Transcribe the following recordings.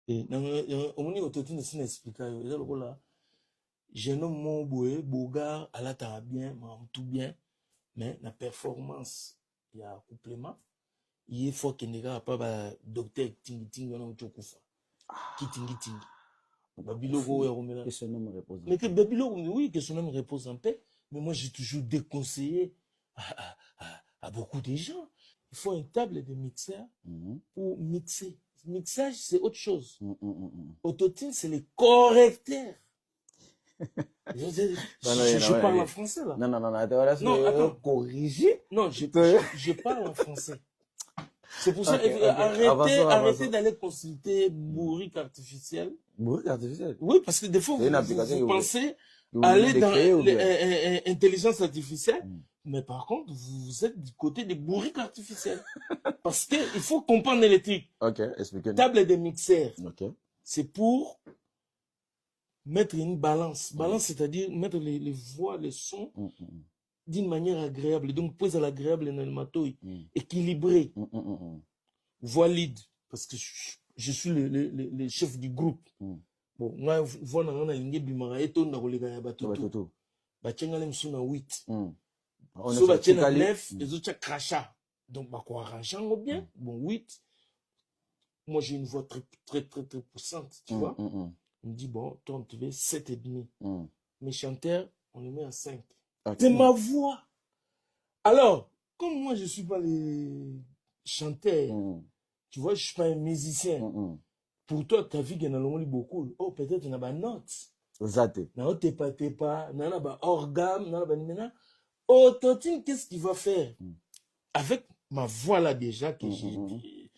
Et au moment où tu as expliqué, jeune homme boé, bogar, à la ta bien, tout bien, mais la performance, il y a un complément. Il faut qu'il n'y ait pas docteur tingi tingi on a chokufa. Qui tingi tingi. Babilogo ya romela. Que son homme repose en Mais que paix. Babilogo, oui, que son homme repose en paix. Mais moi, j'ai toujours déconseillé à beaucoup de gens. Il faut une table de mixeur pour mixer. Mixage, c'est autre chose. Autotune, c'est les correcteurs. Je parle en français, là. Non, attends. Corriger. Non, je parle en français. C'est pour ça, arrêtez d'aller consulter bourrique artificielle. Bourrique artificielle? Oui, parce que des fois, vous pensez aller dans l'intelligence artificielle, mais par contre, vous êtes du côté des bourriques artificielles. Parce qu'il faut comprendre l'électrique. Ok, expliquez-nous. Table de mixeur. Ok. C'est pour mettre une balance. Balance, c'est-à-dire mettre les voix, les sons d'une manière agréable. Donc, poser l'agréable dans le matouille. Équilibré. Voix lead. Parce que je suis le chef du groupe. Bon, moi, voix dans la ligne bimara et ton dans le batuto. Bachenga lem suna 8. So bachenga 9, les autres crachat. Donc, bah quoi arranger bien. Bon, 8. Moi, j'ai une voix très poussante, tu vois. On me dit, bon, toi, on te fait 7,5. Mes chanteurs, on les met à 5. C'est ma voix. Alors, comme moi, je ne suis pas les chanteurs, tu vois, je ne suis pas un musicien. Pour toi, ta vie, il y en a beaucoup. Oh, peut-être il y en a pas note. Zate. Non, t'es pas, il y en a pas organe, il y en a pas maintenant. Autotune, qu'est-ce qu'il va faire? Avec ma voix là déjà, qui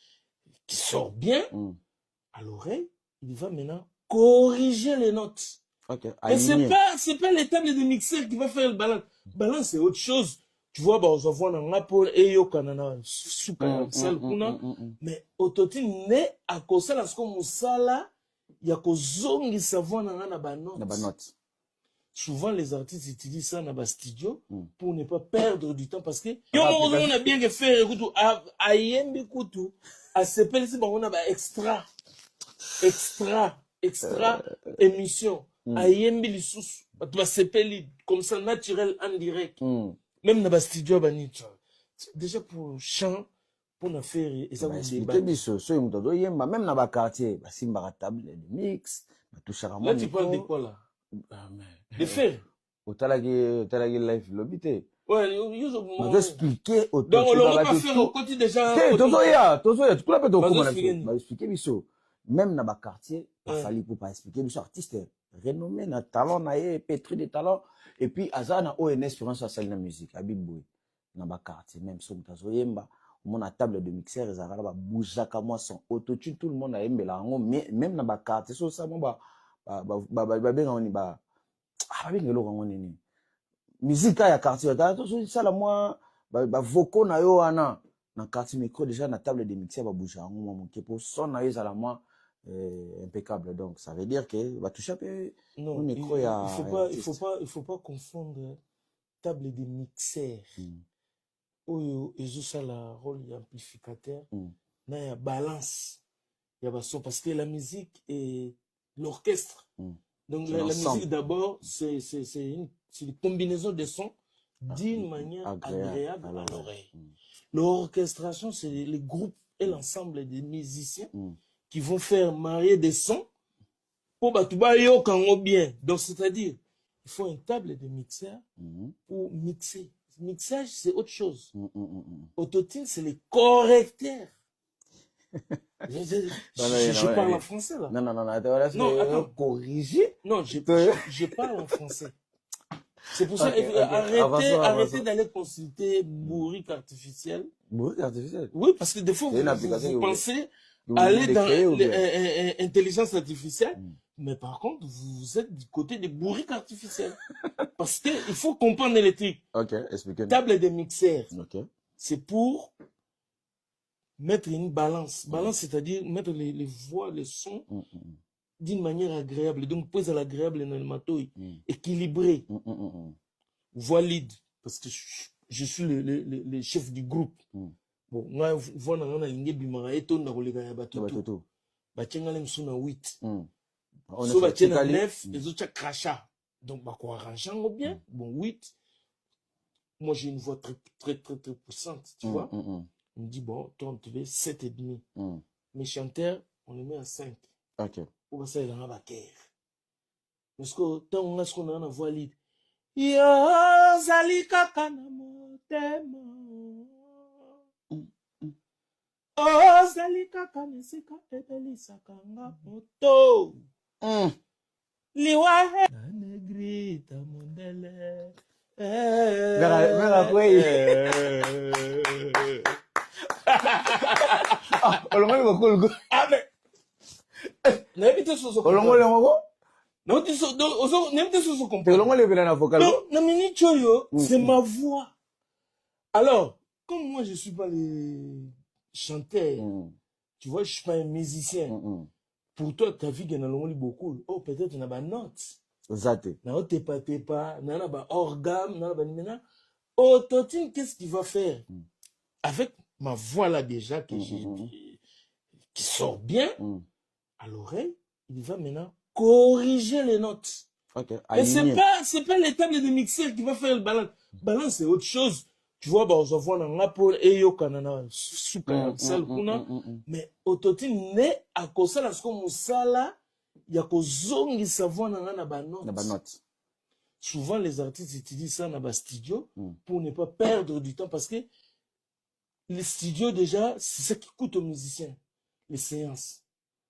sort bien, à l'oreille, il va maintenant corriger les notes. Okay. Mais c'est pas les tables de mixeur qui va faire le balance. Balance, c'est autre chose. Tu vois, bah, on se voit dans l'Apple et yo kanana super mais autotune n'est à cause de ce qu'on musala, il y a cause zongi savoir dans la note. Souvent, les artistes utilisent ça dans le studio pour ne pas perdre du temps parce que yo on a bien fait écoute à yembi kutu à s'appelle si on a extra émission à yembi les sous tu vas s'appeler comme ça naturel en direct. Même dans le studio, déjà pour chant, pour nous faire et ça vous débat. Même dans le quartier, c'est une table de mix. Là, tu parles de quoi là? De faire. Au talagi live lobité. Ouais, on va expliquer au donc on ne va pas faire au côté déjà. Tozoya, tu peux pas expliquer biso. Même dans le quartier, il fallait pour pas expliquer biso artiste renommé na talent na pétri de talent et puis azana o une expérience à la musique abiboué na ba quartier même so mutazoyemba mon a table de mixeur ezara ba bouzaka moi son autotune tout le monde a yembela ngo même na ba quartier so ça ba benga oni ba benga lo ngo nini musique ya quartier to ça la moi ba vocaux na yo ana na quartier micro déjà na table de mixeur ba bouzaka ngo mon ke pour son na yo ça la moi impeccable. Donc ça veut dire que va toucher non, il faut pas confondre table de mixeur oyo ezo la rôle d'amplificateur na ya balance ya bason parce que la musique est l'orchestre. Donc la musique d'abord c'est une combinaison de sons d'une manière agréable à l'oreille. L'orchestration c'est les groupes et l'ensemble des musiciens qui vont faire marier des sons pour batoubayo kango bien. Donc, c'est-à-dire, il faut une table de mixeur pour mixer. Mixage, c'est autre chose. Autotune, c'est les correcteurs. Je parle en français, là. Non, attends. Corriger? Non, je parle en français. C'est pour ça, arrêtez d'aller consulter bourrique artificielle. Bourrique artificielle? Oui, parce que des fois, vous pensez aller dans l'intelligence artificielle, mais par contre, vous êtes du côté des bourriques artificielles. Parce qu'il faut comprendre l'électrique. Ok, expliquez-nous. Table de mixeur. Okay. C'est pour mettre une balance. Balance, c'est-à-dire mettre les voix, les sons d'une manière agréable. Donc, poser l'agréable dans le matouille. Équilibré. Voix lead. Parce que je suis le chef du groupe. Bon, moi, on a ligne bimara et ton dans le batuto. batiengala msu na 8 so batie na 9 ezotia crachat donc bako arrange ngo bien bon 8 moi j'ai une voix très puissante tu vois on me dit bon toi on te fait 7,5 mes chanteurs on les met à 5 ok pour ça il en a baker parce que tant on a ce qu'on a na voix lead yo zali kaka na motema ozali kaka nesika ebelisaka nga moto liwa na negrita mondele Vera kwei olongoli kokolo abe naebite soso olongoli ngoko naebite soso comprendre olongoli vela na vocal na minute oyo c'est ma voix alors comme moi je suis pas le chanteur tu vois je suis pas un musicien pour toi ta vie gagne l'ongoli beaucoup oh peut-être na ba note Zate. Na tepa, na ba organe, na ba nimena. Autotune, qu'est-ce qu'il va faire? Avec ma voix là déjà qui sort bien à l'oreille, il va maintenant corriger les notes. Okay. Mais c'est pas les tables de mixeur qui va faire le balance. Balance c'est autre chose. Tu vois, bah, on se voit dans la pole et yo kanana souka sal kuna. Mais autotune n'est à cause de ce qu'on musala. Il y a que sa voix na ba note. Souvent les artistes utilisent ça dans ba studio pour ne pas perdre du temps parce que les studios déjà c'est ça qui coûte aux musiciens. Les séances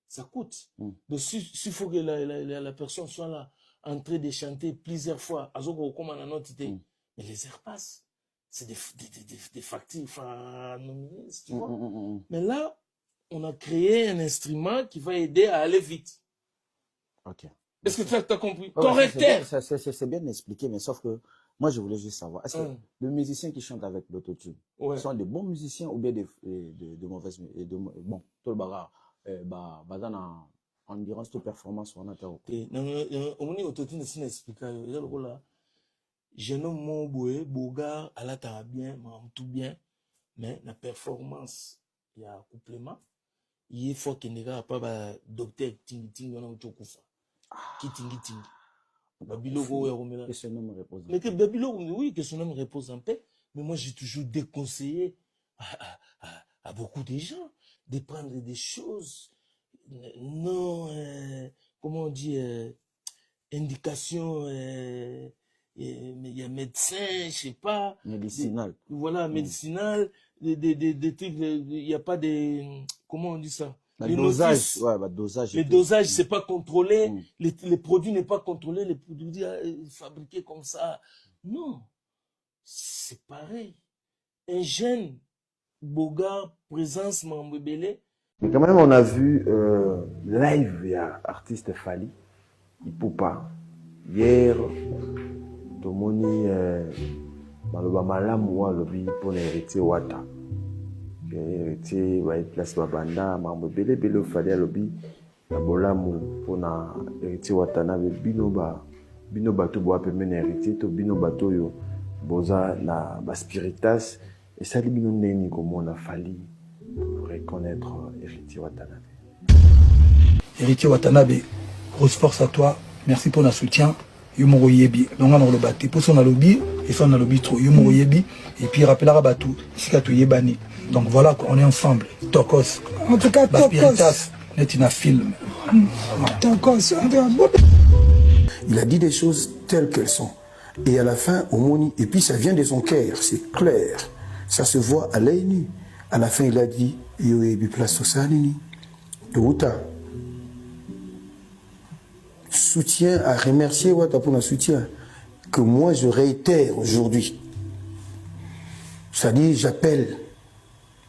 ça coûte. Donc s'il faut que la personne soit là en train de chanter plusieurs fois azoko comme na note mais les heures passent. C'est des factures faramineuses, tu vois. Mais là on a créé un instrument qui va aider à aller vite. Ok. Est-ce que tu as compris? Correcteur. C'est bien expliqué, mais sauf que moi je voulais juste savoir, est-ce que le musicien qui chante avec l'autotune sont des bons musiciens ou bien de mauvais bon, tout le bagarre, bazana endurance de performance on a été. On dit autotune c'est expliqué. Là, jeune homme mon boé, boga, à la ta bien, tout bien, mais la performance il y a complément. Il faut qu'il n'y ait pas docteur ting on a autokufa. Qui ting. Babilogo ya romela. Que son homme repose. Mais que Babilogo oui que son homme repose en paix, mais moi j'ai toujours déconseillé à beaucoup de gens de prendre des choses non comment on dit indication il y a médecin, je sais pas médicinal. Voilà médicinal des trucs il y a pas de comment on dit ça. Le dosage, dosage. Le dosage, c'est pas contrôlé. Les produits n'est pas contrôlé. Les produits fabriqués comme ça. Non. C'est pareil. Un jeune, Boga, présence, Mambébélé. Mais quand même, on a vu live, il y a artiste Fali, il peut pas. Hier, Tomoni, dans le Bamalam, moi, le pour l'héritier Wata. Héritier va être place babanda mambo belé fali alobi na bolamu pona héritier watana bino bato bo apemena héritier to bino bato yo boza na ba spiritas et ça li bino neni comme on a fallu reconnaître héritier Watanabe. Héritier Watanabe, grosse force à toi, merci pour notre soutien. Yomoro yebi, donc on a le bâti pour son lobby et son lobby trop Yomoro yebi et puis rappellera batou sikatu yebani. Donc voilà, on est ensemble. Tokos. En tout cas, Tokos. N'est un film. Tokos. Il a dit des choses telles qu'elles sont. Et à la fin, Omoni, et puis ça vient de son cœur, c'est clair. Ça se voit à l'œil nu. À la fin, il a dit, Yo ebi place Osanini. Outa. Soutien à remercier Wata pour le soutien que moi je réitère aujourd'hui. C'est-à-dire, j'appelle.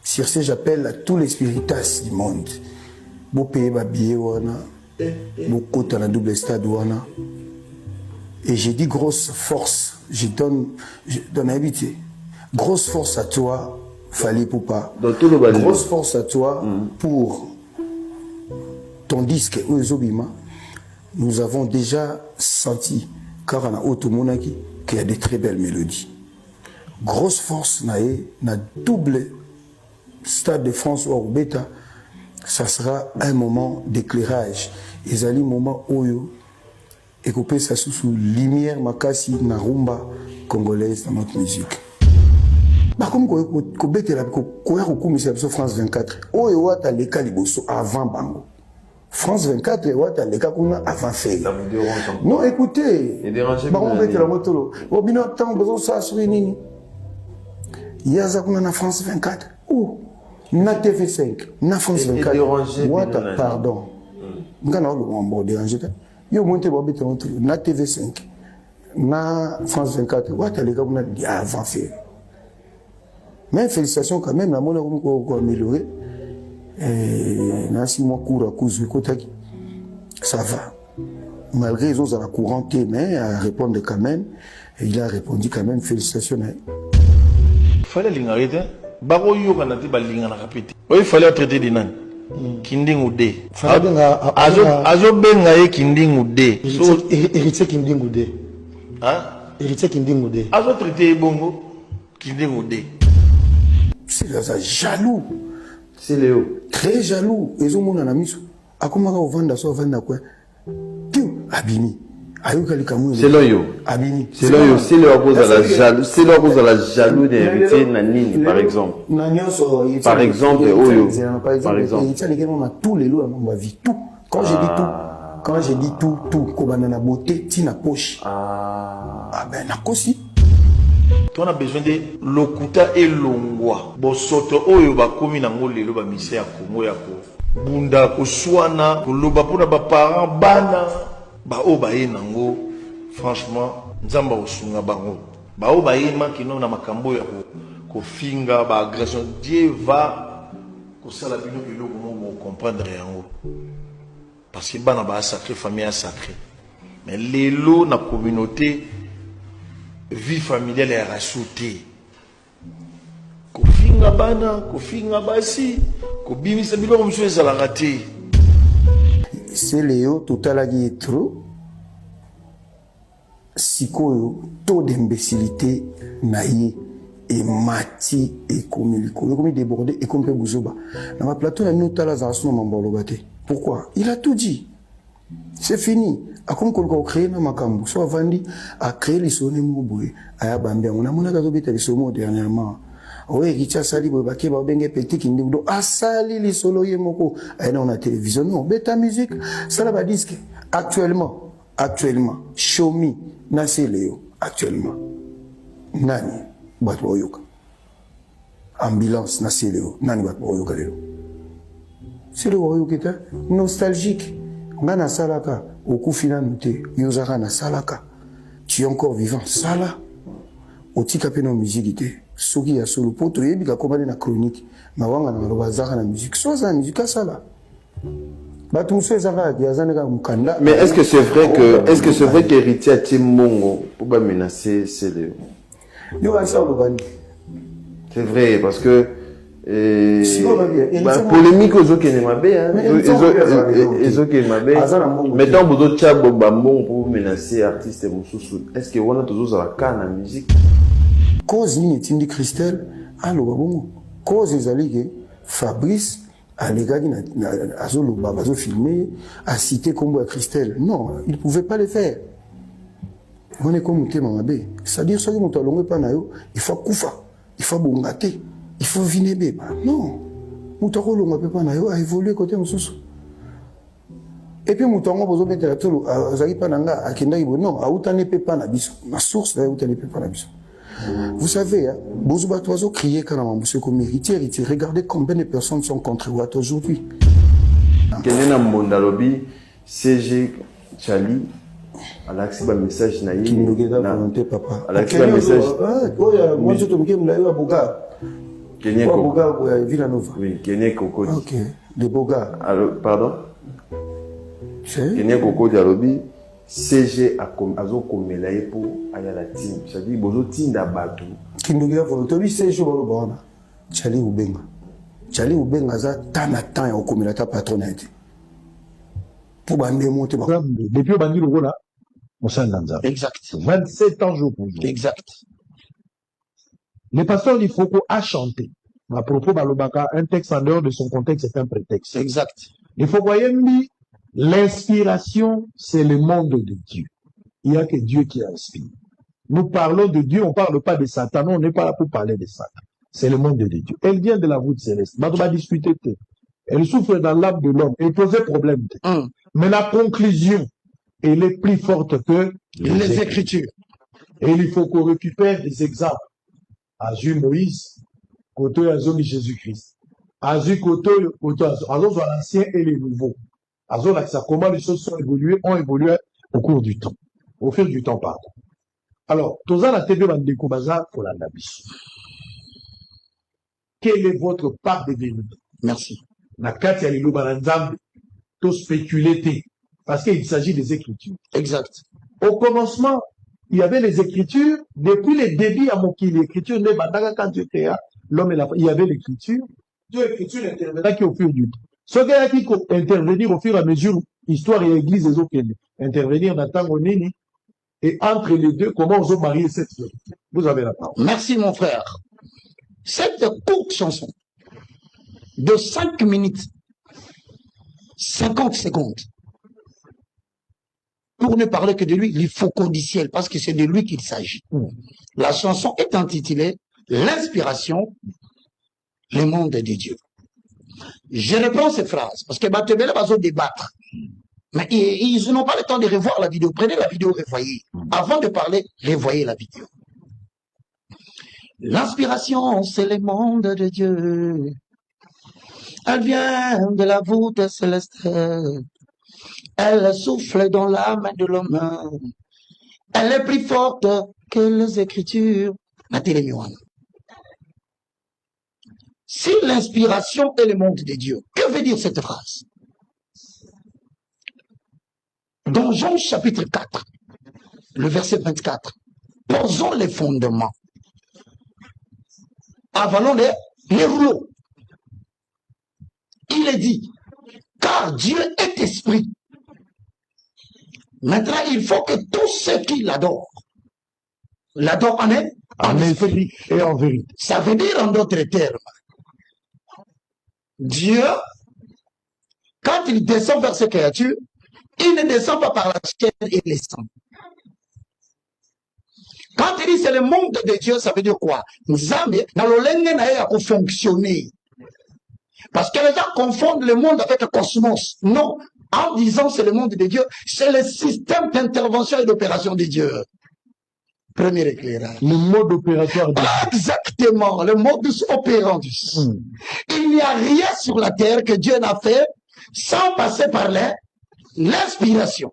Circe, j'appelle à tous les spiritas du monde. Beau pays babier wana, beau côté dans double stade wana. Et j'ai dit grosse force, je donne habité. Grosse force à toi, Fali Poupa. Grosse force à toi pour ton disque Oezobima. Nous avons déjà senti, car on a Otomonaki, qu'il y a des très belles mélodies. Grosse force na double Stade de France ou Beta, ça sera un moment d'éclairage. Ezali moment oyo ekopé ça sous lumière makasi na rumba congolaise dans notre musique. Bah comme ko betela ko ya ko kumisa biso France 24. Oyo wata leka liboso avant bango. France 24 wata leka kuna avant fait. Ça vous dérange un peu? Non, écoutez. Et dérangez bah on betela motolo. Obino tant besoin ça sur nini. Yaza kuna na France 24. Ou na TV5, na France 24. Wata pardon. Ngana on bo déranger. Yo monte bo betela motolo na TV5. Na France 24 wata leka kuna avant fait. Mais félicitations quand même, la monnaie a amélioré. Si moi cours à cause du côté, ça va. Malgré les autres à la courante, mais à répondre quand même, et il a répondu quand même, félicitations. Il fallait l'arrêter. Baro yo kanati balinga na kapiti. Il fallait traiter des nan. Kinding ou de. Azo benga ye kinding ou de. Héritier kinding ou de. Hein? Héritier kinding ou de. Azo traiter bongo kinding ou de. C'est jaloux. C'est Léo. Très jaloux. Ils ont mon ami. A comment on vend ça, on vend quoi? Piu, Abimi. C'est Loyo. Abimi. C'est Loyo. C'est le cause à la jaloux. C'est le cause à la jaloux des héritiers Nanine, par exemple. Par exemple, Oyo. Par exemple. On a tous les lots dans ma vie. Tout. Quand j'ai dit tout, comme on a beauté, tina poche. Ah ben, na kosi. On a besoin de lokuta et longwa. Bon soto oyo ba komi nango lelo ba mise ya Kongo ya ko. Bunda ko swana ko loba pona ba parents bana ba o ba ye nango. Franchement, nzamba osunga bango. Ba o ba ye makino na makambo ya ko finga ba agression. Dieu va ko sala bino biloko mo comprendre yango. Parce que bana ba sacré famille a sacré. Mais lelo na communauté vie familiale est rajoutée. Kofinga bana, kofinga basi, kobimisa biloko mso ezala raté. C'est Léo totalaki trop. Sikoyo taux d'imbécilité naïe et mati et comme débordé et comme Bouzoba. Dans ma plateau na notala za asno mambolobate. Pourquoi? Il a tout dit. C'est fini. A comme qu'on crée na makambu. So avandi a créé les sonnes mouboui. Aya bambia. On a mon agazo beta les somo dernièrement. Oui, Richa Sali Bobake Babenge Petit Kindido. A sali les solo yemoko. Aya on a télévision. Non, beta musique. Ça la disque. Actuellement. Show me. Nasi Léo. Actuellement. Nani. Batwa Yoka. Ambulance. Nasi Léo. Nani Batwa Yoka Léo. C'est le Yoka. Nostalgique. Ngana salaka, okufina nute, yozaka na salaka. Tu es encore vivant, sala. Otika pe na musique te. Soki ya solo poto yebi ka komane na chronique. Mawanga na robazaka na musique. So za musique sala. Batu mso ezaka ya zaneka mukanda. Mais est-ce que c'est vrai qu'héritier Timongo pour pas menacer c'est le. Yo va ça le C'est vrai parce que polémique aux autres qui n'aiment pas, mais tant que d'autres chats bambons pour menacer artistes moussous, est-ce que on a toujours la canne en musique? Cause ni tindi Christelle, allo babongo. Cause ezali Fabrice a légagi na azolo babazo filmé, a cité combo à Christelle. Non, il pouvait pas le faire. On est comme Mamabe. C'est-à-dire ça que mon talon pas nayo, il faut koufa, il faut bongater. Il faut venir bébé. Non. Moutaro m'a pas na yo a évolué côté moussou. Et puis moutango bozo mettre la tolo azali pa nanga akenda ibo non a utane pe pa na biso. Ma source là utane pe pa na biso. Vous savez hein, bozo batozo crier quand on monsieur comme héritier, regardez combien de personnes sont contre Watt aujourd'hui. Kenena Mondalobi CG Chali Alexis ba message na qui nous guide volonté papa. Alexis ba message. Moi je te dis que me la boga. Kenya Boga Villanova. Oui, Kenya Koko. OK, de Boga. Alors pardon. Kenya Koko Dialobi CG azo komela pour ayala team. C'est-à-dire bozo tinda batu. Kindugira volonté bi CG bolo bona. Chali Ubenga za tana tan ya komela ta patronate. Pour bande monter ba. Depuis bandi le là. Exact. 27 ans jour pour jour. Exact. Le pasteur Lifoko a chanté. À propos, un texte en dehors de son contexte est un prétexte. Exact. Il faut voir, l'inspiration, c'est le monde de Dieu. Il n'y a que Dieu qui inspire. Nous parlons de Dieu, on ne parle pas de Satan. On n'est pas là pour parler de Satan. C'est le monde de Dieu. Elle vient de la voûte céleste. On va discuter. Elle souffre dans l'âme de l'homme. Elle posait problème. Mais la conclusion, elle est plus forte que les Écritures. Et il faut qu'on récupère des exemples. Azur Moïse, côté Azur Jésus-Christ. Azur côté Azur l'ancien et les nouveaux. Azur ça comment les choses ont évolué au cours du temps. Au fil du temps, pardon. Alors, tous la TV Bandeko Baza pour la Nabis. Quelle est votre part de vérité? Merci. Na Katia Lilo Balanzambe, tout spéculé, parce qu'il s'agit des Écritures. Exact. Au commencement, il y avait les Écritures. Depuis les débuts à Moki, l'Écriture, quand Dieu créa l'homme et la femme, il y avait l'Écriture. Dieu, l'Écriture intervenait au fur du temps. Ce gars qui intervenir au fur et à mesure, histoire et église, les autres, intervenir dans le temps et entre les deux, comment on se marie cette vérité? Vous avez la parole. Merci, mon frère. Cette courte chanson de 5 minutes, 50 secondes, pour ne parler que de lui, il faut codiciel, parce que c'est de lui qu'il s'agit. La chanson est intitulée « L'inspiration, le monde de Dieu ». Je reprends ces phrases, parce que Batebele va se débattre. Mais ils n'ont pas le temps de revoir la vidéo. Prenez la vidéo, revoyez. Avant de parler, revoyez la vidéo. L'inspiration, c'est le monde de Dieu. Elle vient de la voûte céleste. Elle souffle dans l'âme de l'homme. Elle est plus forte que les Écritures. Si l'inspiration est le monde de Dieu, que veut dire cette phrase? Dans Jean chapitre 4, le verset 24, posons les fondements. Avalons les rouleaux. Il est dit, car Dieu est esprit. Maintenant, il faut que tous ceux qui l'adorent en esprit et en vérité. Ça veut dire en d'autres termes, Dieu, quand il descend vers ses créatures, il ne descend pas par la chair et les sangs. Quand il dit c'est le monde de Dieu, ça veut dire quoi? Nzambe, dans le lenge na pour fonctionner. Parce que les gens confondent le monde avec le cosmos. Non, en disant c'est le monde de Dieu, c'est le système d'intervention et d'opération de Dieu. Premier éclairage. Le mode opératoire de Dieu. Exactement, le mode opérandus. Il n'y a rien sur la terre que Dieu n'a fait sans passer par l'inspiration.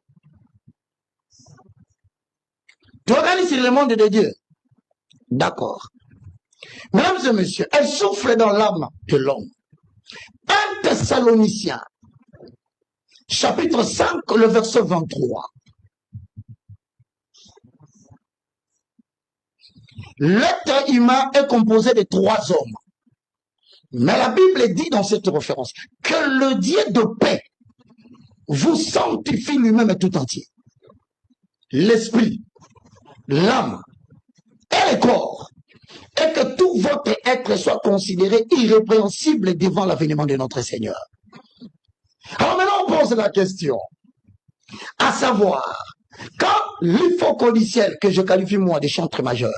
Tu organises le monde de Dieu. D'accord. Mesdames et messieurs, elle souffle dans l'âme de l'homme. 1 Thessaloniciens, chapitre 5, le verset 23. L'être humain est composé de 3 hommes. Mais la Bible dit dans cette référence que le Dieu de paix vous sanctifie lui-même tout entier. L'esprit, l'âme et le corps. Et que tout votre être soit considéré irrépréhensible devant l'avènement de notre Seigneur. Alors maintenant, on pose la question. À savoir, quand l'hypocondiciel, que je qualifie moi de chantre majeur,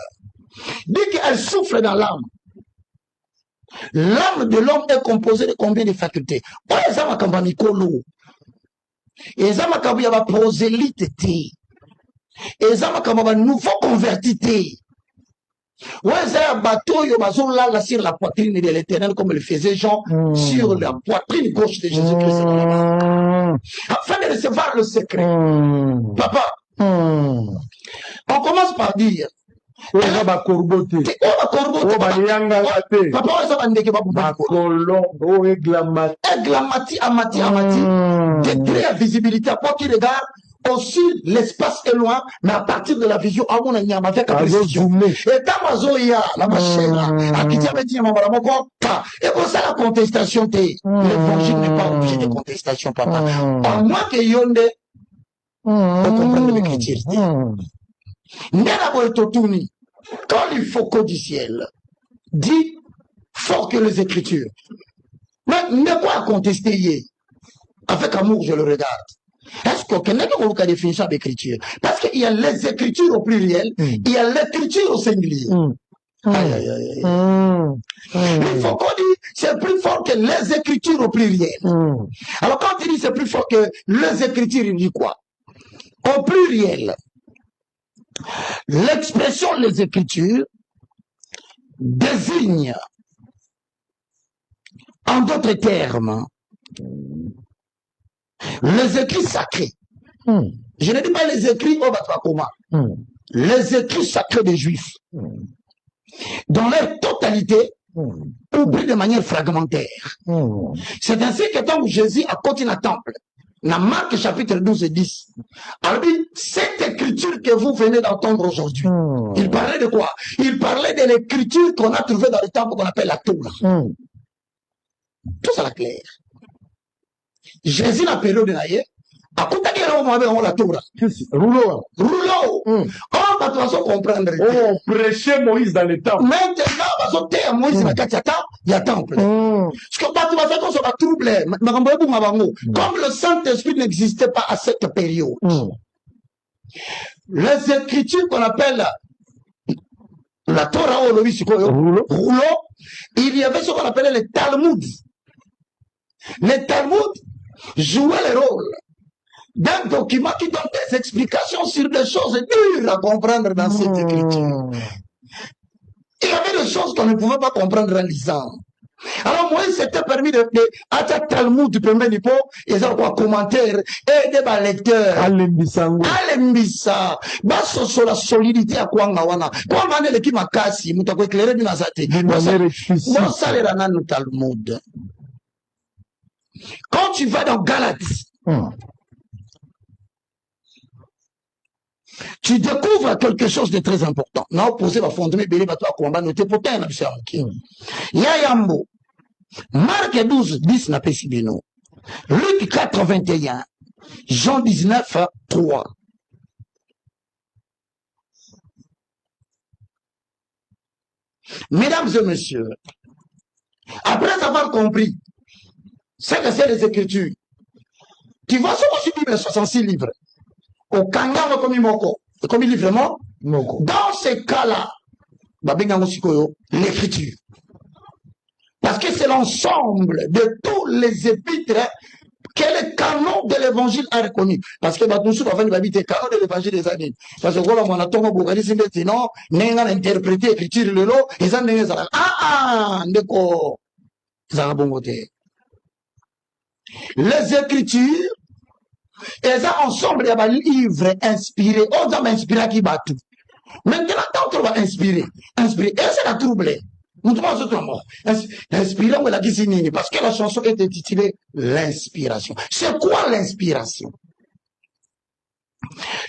dit qu'elle souffle dans l'âme, l'âme de l'homme est composée de combien de facultés? Et ça va prosélyte, et ça va nouveau converti. Ouais, c'est un bateau, il va sur la poitrine de l'Éternel comme le faisait Jean sur la poitrine gauche de Jésus-Christ. Afin de recevoir le secret. Papa, on commence par dire. Papa, degré à visibilité, à quoi qu'il regarde, aussi l'espace est loin, mais à partir de la vision, à mon avis, avec la précision. Et Tamazoya, la machine, à qui tient métier, maman, et pour ça, la contestation, l'évangile n'est pas obligé de contestation, papa. À moins que Yonde, on comprenne le chrétien. Quand il faut codiciel dit fort que les Écritures. Mais quoi contester hier? Avec amour, je le regarde. Est-ce qu'on a définition d'écriture? Parce qu'il y a les Écritures au pluriel, il y a l'Écriture au singulier. Aïe, aïe, aïe, aïe. Il faut qu'on dise c'est plus fort que les Écritures au pluriel. Alors quand tu dis c'est plus fort que les Écritures, il dit quoi? Au pluriel, l'expression les Écritures désigne, en d'autres termes, les écrits sacrés. Je ne dis pas les écrits au Batouakoma. Les écrits sacrés des Juifs, dans leur totalité, oubliés de manière fragmentaire. C'est ainsi que tant que Jésus a continué à temple, dans Marc chapitre 12 et 10, alors cette écriture que vous venez d'entendre aujourd'hui, il parlait de quoi? Il parlait de l'écriture qu'on a trouvée dans le temple qu'on appelle la Torah. Tout ça là clair. Jésus, la période de Naïe, a contacté la Torah. Rouleau. Rouleau. On va de toute façon comprendre. On prêchait Moïse dans le temple. Maintenant, on va dire Moïse, il y a temple. Parce que de toute façon, on se va troubler. Comme le Saint-Esprit n'existait pas à cette période, les écritures qu'on appelle la Torah ou le rouleau, il y avait ce qu'on appelait les Talmuds. Les Talmuds jouaient le rôle d'un document qui donne des explications sur des choses dures à comprendre dans cette écriture. Il y avait des choses qu'on ne pouvait pas comprendre en lisant. Alors Moïse s'était permis de Talmud du premier niveau, ils ont quoi commentaire et des lecteurs. Alembisa. Basso sur la solidité à quoi ngawana. Quoi mané le qui m'a cassé, moutako éclairé d'une azate. Bon salaire à nous Talmud. Quand tu vas dans Galates, tu découvres quelque chose de très important. On a opposé la fondement belé bateau à combat noté pour t'en absorber. Yayambo. Marc 12, 10 n'a pas si bien. Luc 4, 21. Jean 19, 3. Mesdames et messieurs, après avoir compris ce que c'est les Écritures, tu vois ce que je dis, 66 livres. Au Kangama comme Moko, comme il dit vraiment, dans ces cas-là, l'écriture. Parce que c'est l'ensemble de tous les épîtres que le canon de l'évangile a reconnu. Parce que nous sommes en train de canon de l'évangile des années. Parce que voilà, on a tout le monde dit, non, on a interprété l'écriture le lot, ils ont dit, d'accord, ils ont bon côté. Les écritures, elles ont ensemble des livres inspirés. On a inspiré qui bat tout. Maintenant, quand on va inspirer, et c'est la troublée. Nous devons être morts. Inspirer, on l'a dit, parce que la chanson est intitulée L'inspiration. C'est quoi l'inspiration?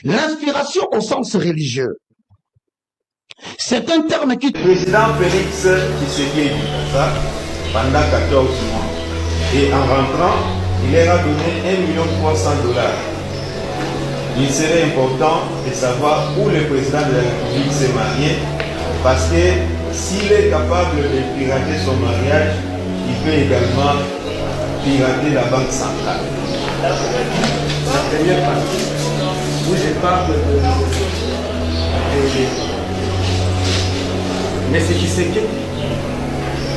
L'inspiration au sens religieux. C'est un terme qui... Le président Félix Tshisekedi ça pendant 14 mois. Et en rentrant, il leur a donné 1 300 000 $. Il serait important de savoir où le président de la République s'est marié, parce que s'il est capable de pirater son mariage, il peut également pirater la banque centrale. La première partie, où je parle de M. Tshisekedi,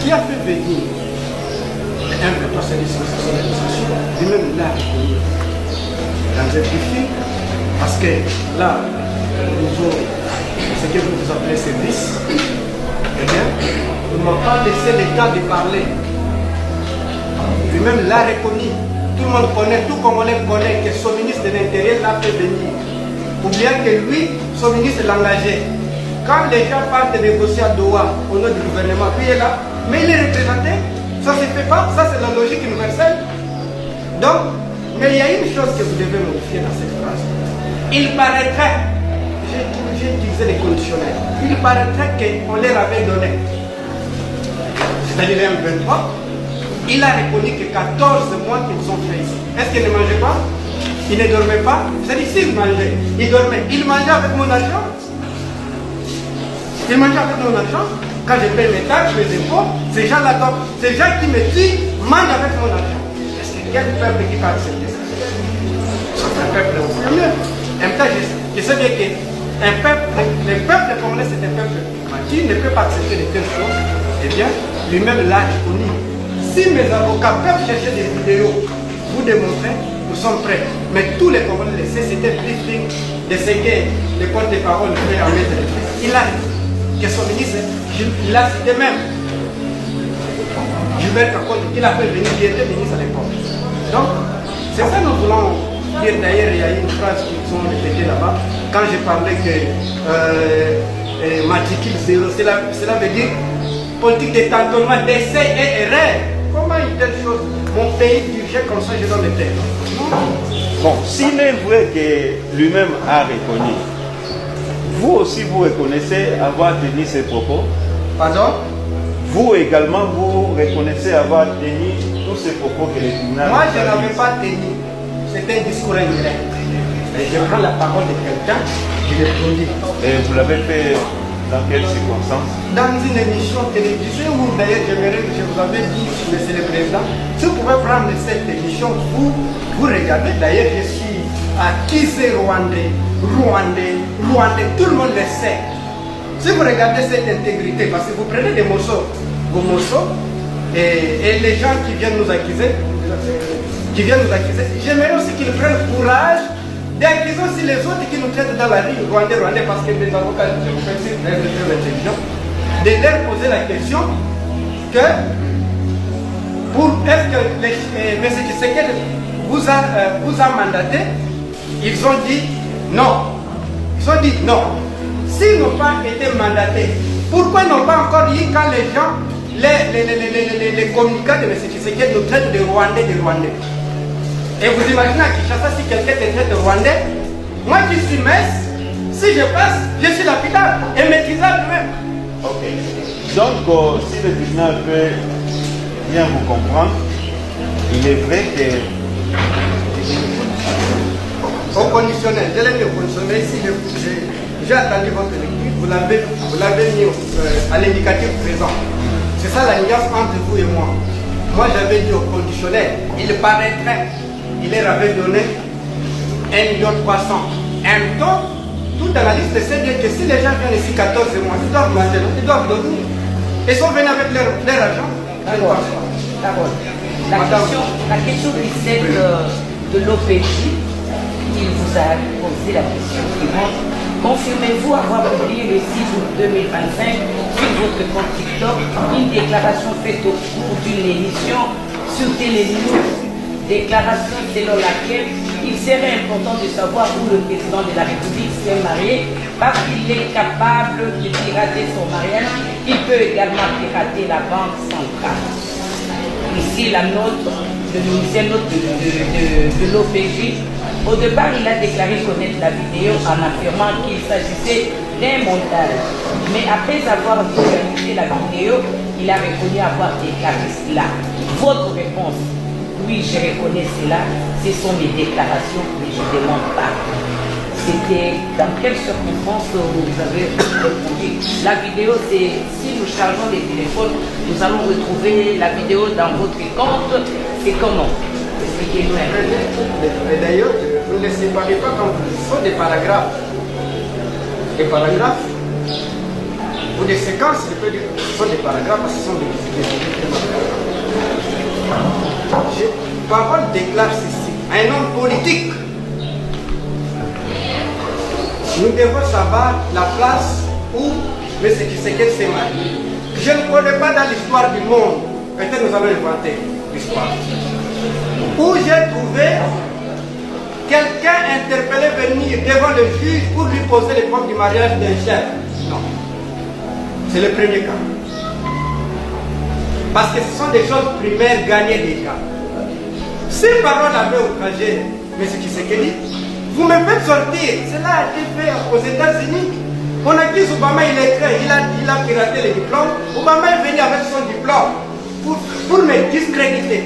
qui a fait venir un peu de l'administration, lui-même l'a reconnu dans un défi, parce que là, au niveau ce que vous appelez service, eh bien, on ne m'a pas laissé le temps de parler. Lui-même l'a reconnu. Tout le monde connaît, tout Congolais connaît que son ministre de l'Intérieur l'a fait venir. Ou bien que lui, son ministre l'a engagé. Quand les gens partent de négocier à Doha au nom du gouvernement, lui est là, mais il est représenté. Ça ne se fait pas, ça c'est la logique universelle. Donc, mais il y a une chose que vous devez modifier dans cette phrase. Il paraîtrait, j'ai utilisé les conditionnels, il paraîtrait qu'on leur avait donné, c'est-à-dire un 23, il a reconnu que 14 mois qu'ils ont fait ici. Est-ce qu'ils ne mangeaient pas? Ils ne dormaient pas? C'est-à-dire s'ils mangeaient, ils dormaient. Ils mangeaient avec mon argent? Ils mangeaient avec mon argent? quand je paye mes taxes, mes impôts, ces gens-là, ces gens qui me tuent, mangent avec mon argent. Est-ce que quel peuple qui peut accepter ça? C'est un peuple mieux. En même temps, je sais bien que le peuple congolais, c'est un peuple qui ne peut pas accepter de telles choses. Eh bien, lui-même l'a reconnu. Si mes avocats peuvent chercher des vidéos, vous démontrer, nous sommes prêts. Mais tous les Congolais le savent, c'était un briefing de ce que le porte-parole fait en mettre de plus. Il a dit que son ministre, il a cité même Gilbert Kakonde, qu'il a fait venir, qui était ministre à l'époque. Donc, c'est ça que nous voulons dire. D'ailleurs, il y a une phrase qu'ils ont répétée là-bas, quand j'ai parlé que matricule zéro, cela veut dire politique de tâtonnement, d'essai et erreur. Comment une telle chose? Mon pays dirigeait comme ça, je donne le terme. Bon, s'il est vrai que lui-même a reconnu, vous aussi vous reconnaissez avoir tenu ces propos? Pardon? Vous également, vous reconnaissez avoir tenu tous ces propos que le tribunal... Moi, je n'avais pas tenu. C'était un discours indirect. Je prends la parole de quelqu'un, je le produis. Et vous l'avez fait dans quelles circonstances? Dans une émission télévisée où d'ailleurs je vous avais dit, monsieur le Président, si vous pouvez prendre cette émission, vous regardez, d'ailleurs je suis à Kizé Rwandais, tout le monde le sait. Si vous regardez cette intégrité, parce que vous prenez des morceaux, vos morceaux, et les gens qui viennent nous accuser, j'aimerais aussi qu'ils prennent courage d'accuser aussi les autres qui nous traitent dans la rue, Rwandais, parce que les avocats, je vous fais très intelligent, de leur poser la question que est-ce que M. Tshisekedi vous a mandaté? Ils ont dit non. S'ils n'ont pas été mandatés, pourquoi ils n'ont pas encore dit quand les gens, les communicants de M. Tshisekedi nous traitent de Rwandais, Et vous imaginez à Kinshasa, si quelqu'un te traite de Rwandais, moi qui suis messe, si je passe, je suis lapidable et maîtrisable même. Ok. Donc, si le tribunal peut bien vous comprendre, il est vrai que... Au conditionnel, je l'ai mis au conditionnel. Si j'ai attendu votre lecture, vous l'avez mis à l'indicatif présent. C'est ça l'alliance entre vous et moi. Moi j'avais dit au conditionnel, il paraîtrait, il leur avait donné 1,3 million. En même temps, tout analyste sait bien que si les gens viennent ici 14 mois, ils doivent manger, ils doivent dormir. Ils sont venus avec leur argent. D'accord. La question de l'OPJ, il vous a posé la question suivante. Confirmez-vous avoir publié le 6 août 2025 sur votre compte TikTok une déclaration faite au cours d'une émission sur Télénews, déclaration selon laquelle il serait important de savoir où le président de la République s'est marié parce qu'il est capable de pirater son mariage, il peut également pirater la banque centrale. Ici la note, le ministère de l'OPJ. Au départ, il a déclaré connaître la vidéo en affirmant qu'il s'agissait d'un montage. Mais après avoir visualisé la vidéo, il a reconnu avoir déclaré cela. Votre réponse, oui, je reconnais cela, ce sont mes déclarations, mais je ne demande pas. C'était dans quelles circonstances vous avez répondu? La vidéo, c'est si nous chargeons les téléphones, nous allons retrouver la vidéo dans votre compte. C'est comment? Expliquez-nous un peu. Mais d'ailleurs, vous ne séparez pas quand ce sont des paragraphes. Des paragraphes ou des séquences, je peux dire, ce sont des paragraphes parce que ce sont des parole déclare ceci. Un homme politique. Nous devons savoir la place où M. Tshisekedi s'est marié. Je ne connais pas dans l'histoire du monde. Peut-être nous allons inventer l'histoire. Où j'ai trouvé quelqu'un interpellé venir devant le juge pour lui poser l'épreuve du mariage d'un chef. Non. C'est le premier cas. Parce que ce sont des choses primaires gagnées déjà. Si parole avait outragé M. Tshisekedi, vous me faites sortir. Cela a été fait aux États-Unis. On a dit Obama, il a piraté les diplômes. Obama est venu avec son diplôme pour me discréditer.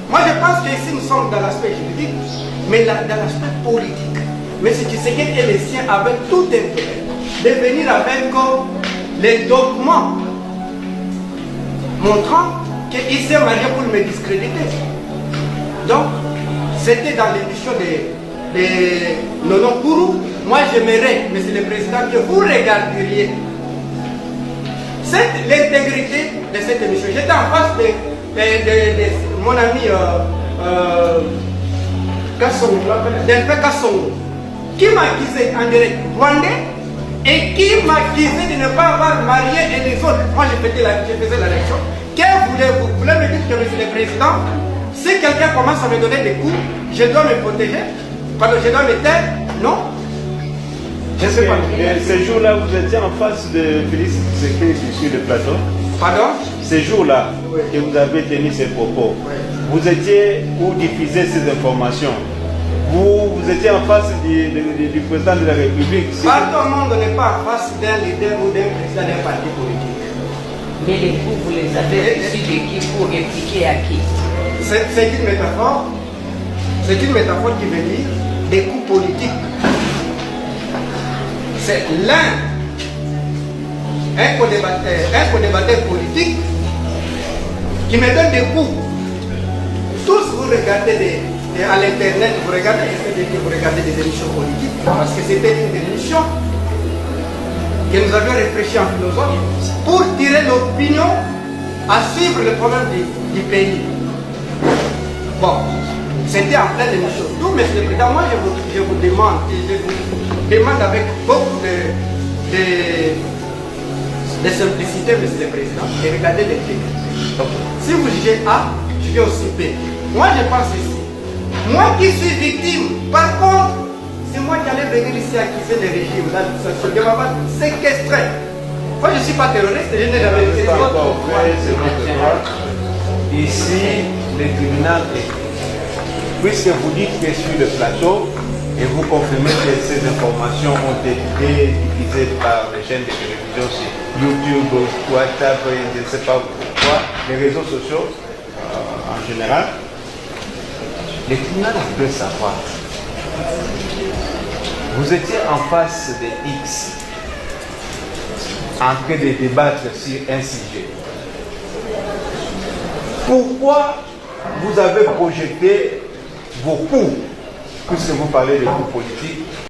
Moi, je pense qu'ici, nous sommes dans l'aspect juridique, mais dans l'aspect politique. Mais ce qui est les siens avec tout intérêt de venir avec les documents montrant qu'il s'est marié pour me discréditer. Donc, c'était dans l'émission de Nono Kourou. Moi, j'aimerais, Monsieur le Président, que vous regarderiez l'intégrité de cette émission. J'étais en face de mon ami Kassongo, qui m'a accusé en direct rwandais et qui m'a accusé de ne pas avoir marié et les autres. Moi, je faisais la réaction. Que voulez-vous? Vous voulez me dire que, Monsieur le Président, si quelqu'un commence à me donner des coups, je dois me protéger? Pardon, je dois me taire? Non? Je ne sais pas. Ces jours-là, vous étiez en face de Félix Tshisekedi sur le plateau. Pardon? Ces jours-là, oui, que vous avez tenu ces propos, oui, vous étiez où diffuser ces informations? Vous étiez en face du président de la République. Pas tout le monde n'est pas en face d'un leader ou d'un président d'un parti politique. Mais les coups, vous les avez reçus de qui pour répliquer à qui? C'est une métaphore. C'est une métaphore qui veut dire des coups politiques. C'est un co-débatteur politique qui me donne des coups. Tous vous regardez à l'internet, vous regardez des émissions politiques, parce que c'était une émission que nous avions réfléchi en philosophe pour tirer l'opinion à suivre le problème du pays. Bon, c'était en pleine émission. Donc, Monsieur le Président, moi je vous demande, et je vous demande avec beaucoup de simplicité, Monsieur le Président, de regarder les faits. Donc, si vous jugez A, je vais aussi B. Moi, je pense ici. Moi qui suis victime, par contre, c'est moi qui allais venir ici accuser le régime. Je ne vais pas séquestrer. Moi, je ne suis pas terroriste, je n'ai jamais été terroriste. Ici, le tribunal est. Puisque vous dites que sur le plateau, et vous confirmez que ces informations ont été diffusées par les chaînes de télévision sur YouTube, WhatsApp, je ne sais pas pourquoi, les réseaux sociaux en général, le tribunal peut savoir. Vous étiez en face de X, en train de débattre sur un sujet. Pourquoi vous avez projeté vos coups, puisque vous parlez de coups politiques,